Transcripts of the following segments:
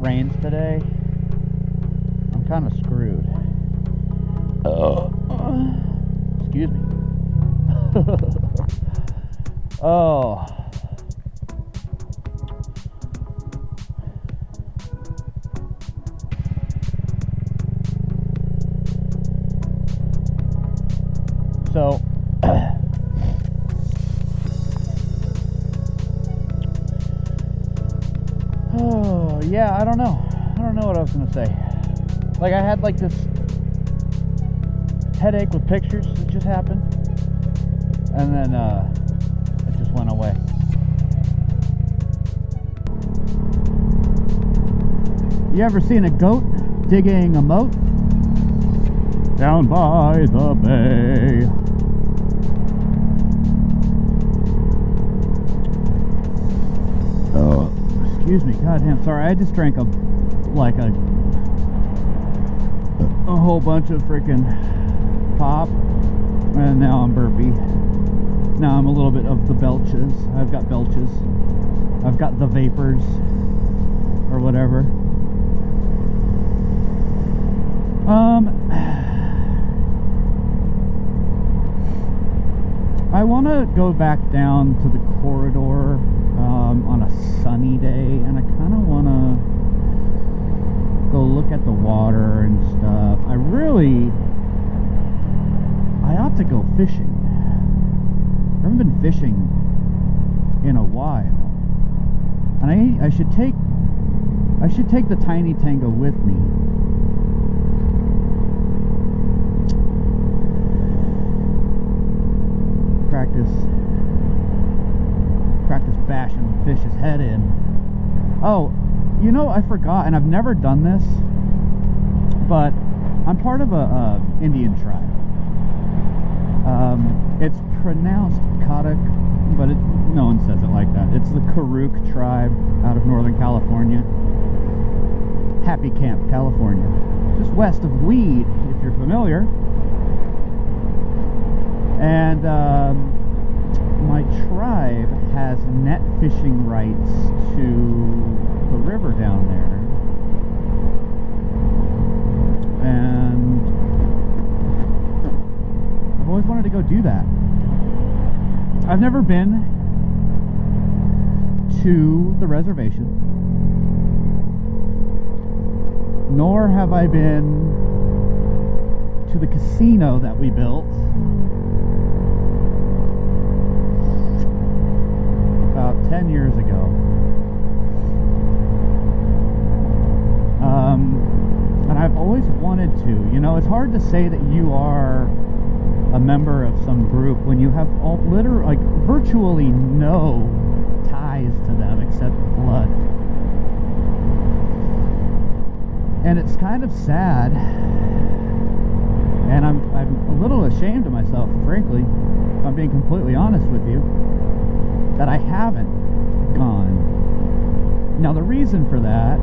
rains today, I'm kind of screwed. Excuse me. Oh. So, oh, yeah, I don't know what I was gonna say. Like, I had like this headache with pictures that just happened, and then it just went away. You ever seen a goat digging a moat down by the bay? Oh, excuse me, goddamn, sorry. I just drank a whole bunch of freaking pop, and now I'm burpy. Now I'm a little bit of the belches. I've got belches. I've got the vapors, or whatever. I want to go back down to the corridor on a sunny day, and I kind of want to go look at the water and stuff. I ought to go fishing. I haven't been fishing in a while, and I should take the Tiny Tango with me. Practice bashing the fish's head in. Oh, you know, I forgot, and I've never done this, but I'm part of a Indian tribe. It's pronounced Kadak, but no one says it like that. It's the Karuk tribe out of Northern California. Happy Camp, California. Just west of Weed, if you're familiar. And my tribe has net fishing rights to the river down there. And I've always wanted to go do that. I've never been to the reservation, nor have I been to the casino that we built about 10 years ago. And I've always wanted to. You know, it's hard to say that you are a member of some group when you have virtually no ties to them except blood. And it's kind of sad, and I'm a little ashamed of myself, frankly, if I'm being completely honest with you, that I haven't gone. Now, the reason for that,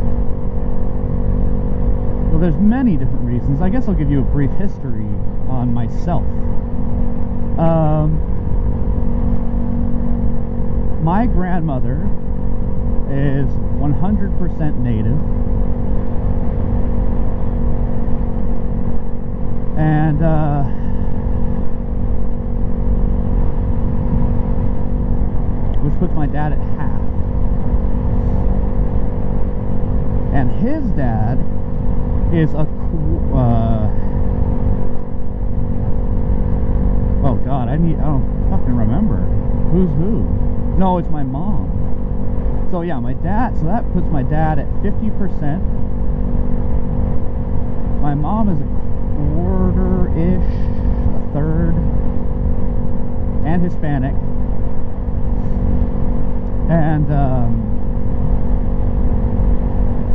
well, there's many different reasons. I guess I'll give you a brief history on myself. My grandmother is 100% native, and which puts my dad at half. And his dad is a oh god, I don't fucking remember who's who. No, it's my mom. So yeah, my dad, so that puts my dad at 50%. My mom is a quarter-ish, a third, and Hispanic. And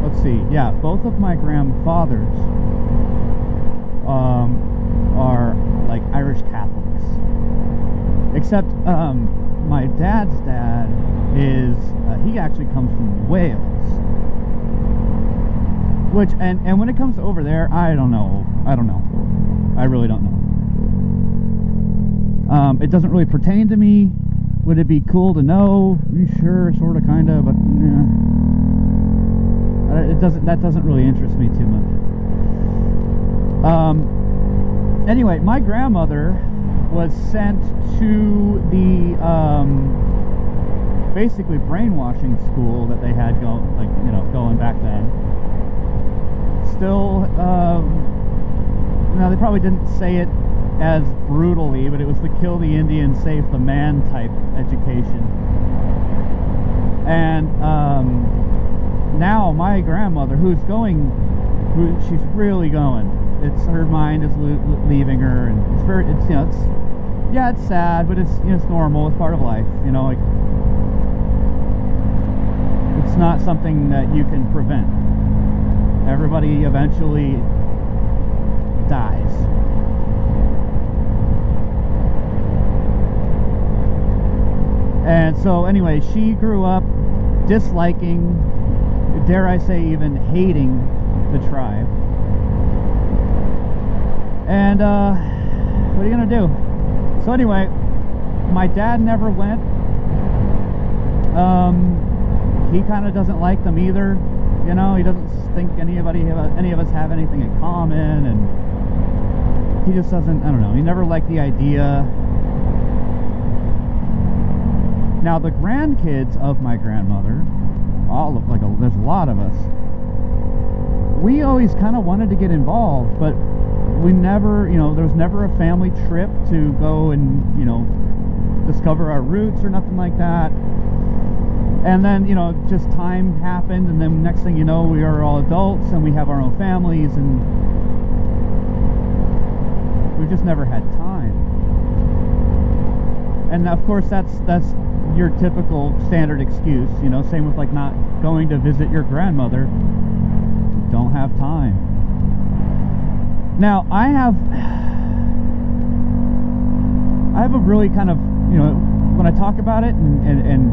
let's see, yeah, both of my grandfathers are like Irish Catholics, except my dad's dad is he actually comes from Wales, which and when it comes to over there, I don't know, I really don't know. It doesn't really pertain to me. Would it be cool to know? Sure, sort of, kind of, but yeah. That doesn't really interest me too much. Anyway, my grandmother was sent to the basically brainwashing school that they had going back then. Still, they probably didn't say it as brutally, but it was the kill the Indian, save the man type education. And now my grandmother, she's really going. It's her mind is leaving her, and it's sad, but it's normal. It's part of life, like it's not something that you can prevent. Everybody eventually dies. And so anyway, she grew up disliking, dare I say even hating, the tribe. And what are you gonna do? So anyway, my dad never went. He kind of doesn't like them either. He doesn't think any of us have anything in common, and he just doesn't, I don't know, he never liked the idea. Now the grandkids of my grandmother, there's a lot of us, we always kind of wanted to get involved, but we never, there was never a family trip to go and, discover our roots or nothing like that. And then, just time happened, and then next thing you know, we are all adults and we have our own families, and we just never had time. And of course, that's your typical standard excuse, same with like not going to visit your grandmother. You don't have time. Now, I have a really kind of, when I talk about it and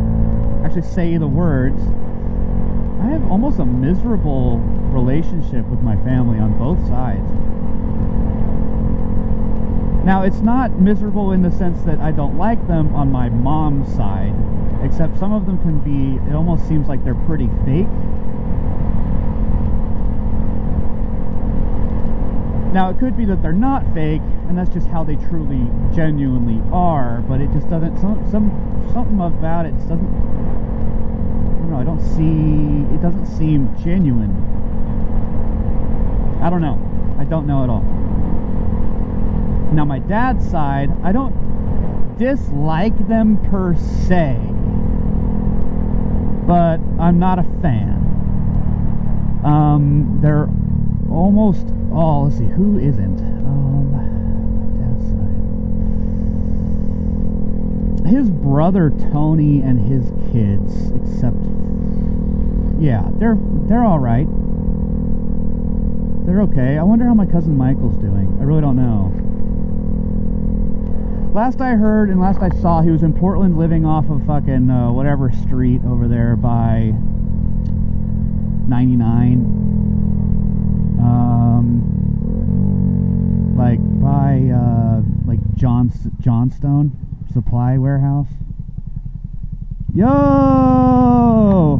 actually say the words, I have almost a miserable relationship with my family on both sides. Now, it's not miserable in the sense that I don't like them on my mom's side, except some of them can be, it almost seems like they're pretty fake. Now, it could be that they're not fake, and that's just how they truly, genuinely are, but it just doesn't, something about it just doesn't, I don't know, it doesn't seem genuine. I don't know. I don't know at all. Now, my dad's side, I don't dislike them per se, but I'm not a fan. They're almost all, let's see, who isn't? Dad's side. His brother Tony and his kids, except, yeah, they're all right. They're okay. I wonder how my cousin Michael's doing. I really don't know. Last I heard and last I saw, he was in Portland living off of fucking whatever street over there by 99. Like by like Johnstone Supply Warehouse. Yo!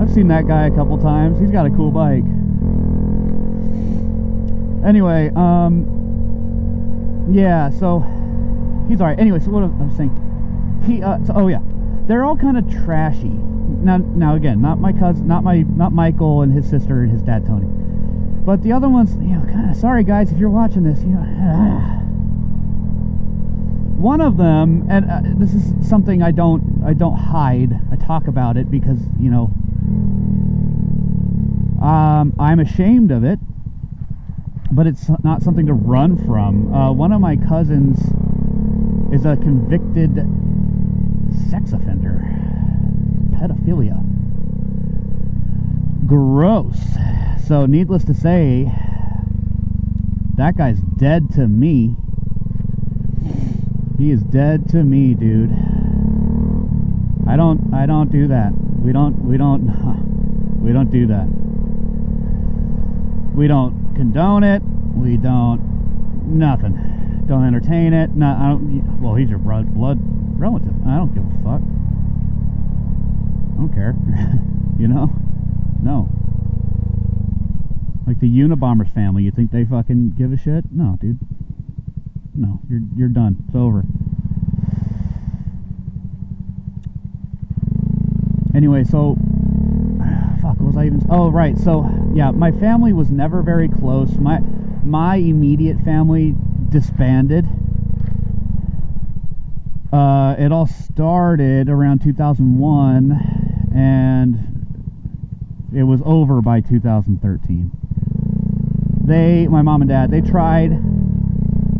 I've seen that guy a couple times. He's got a cool bike. Anyway, yeah, so he's alright. Anyway, so what I was saying, oh yeah, they're all kind of trashy. Now again, not my cousin, not Michael and his sister and his dad Tony, but the other ones, kind of. Sorry guys, if you're watching this, one of them, and this is something I don't hide. I talk about it because I'm ashamed of it. But it's not something to run from. One of my cousins is a convicted sex offender. Pedophilia. Gross. So needless to say, that guy's dead to me. He is dead to me, dude. I don't do that. We don't do that. We don't condone it. We don't nothing. Don't entertain it. No, I don't. Well, he's your blood relative. I don't give a fuck. don't care. You know? No. Like the Unabomber's family, you think they fucking give a shit? No, dude. No, you're done. It's over. Anyway, so fuck, what was I even? Oh, right. So yeah, my family was never very close. My immediate family disbanded. It all started around 2001, and it was over by 2013. My mom and dad, they tried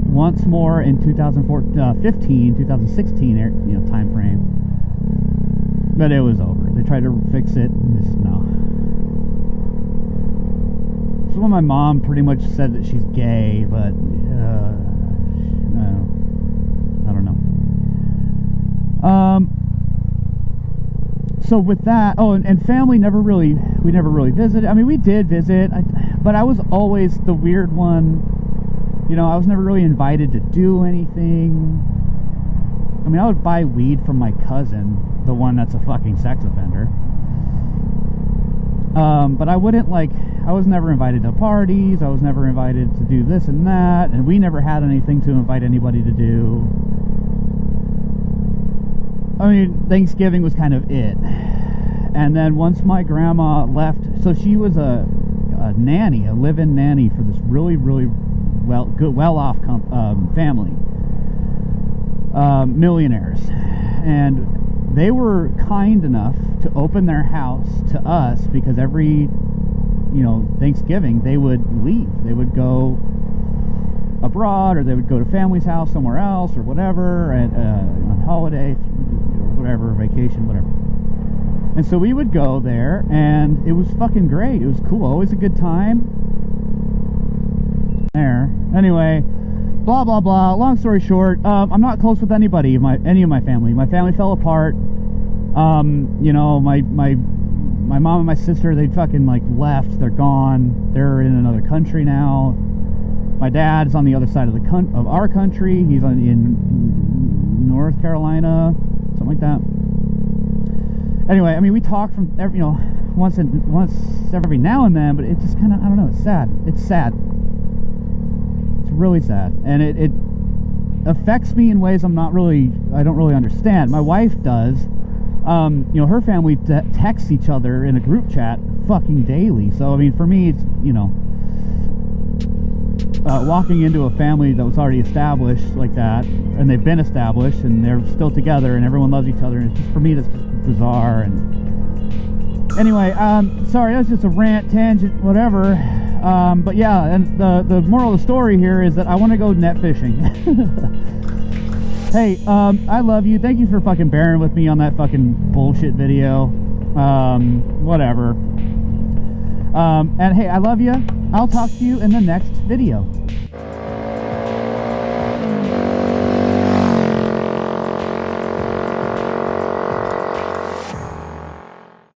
once more in 2016 time frame, but it was over. They tried to fix it, and just no. So my mom pretty much said that she's gay, but I don't know. So with that, and family we never really visited. I mean, we did visit, but I was always the weird one. You know, I was never really invited to do anything. I mean, I would buy weed from my cousin, the one that's a fucking sex offender. But I was never invited to parties. I was never invited to do this and that, and we never had anything to invite anybody to do. I mean, Thanksgiving was kind of it. And then once my grandma left, so she was a nanny, a live-in nanny for this really, really well-off family, millionaires, and they were kind enough to open their house to us because every Thanksgiving they would leave. They would go abroad, or they would go to family's house somewhere else, or whatever, and on holiday, whatever, vacation, whatever. And so we would go there, and it was fucking great. It was cool. Always a good time. There. Anyway, blah blah blah. Long story short, I'm not close with any of my family. My family fell apart. My mom and my sister, they fucking left. They're gone. They're in another country now. My dad's on the other side of our country. He's in North Carolina, something like that. Anyway, I mean, we talk from once every now and then, but it just kind of, I don't know, it's sad. It's sad. It's really sad, and it affects me in ways I don't really understand. My wife does. Her family texts each other in a group chat fucking daily. So I mean, for me, it's walking into a family that was already established like that, and they've been established, and they're still together, and everyone loves each other, and it's just, for me, that's just bizarre. And anyway, sorry, that's just a rant, tangent, whatever. But yeah, and the moral of the story here is that I want to go net fishing. Hey, I love you. Thank you for fucking bearing with me on that fucking bullshit video. Whatever. And hey, I love you. I'll talk to you in the next video.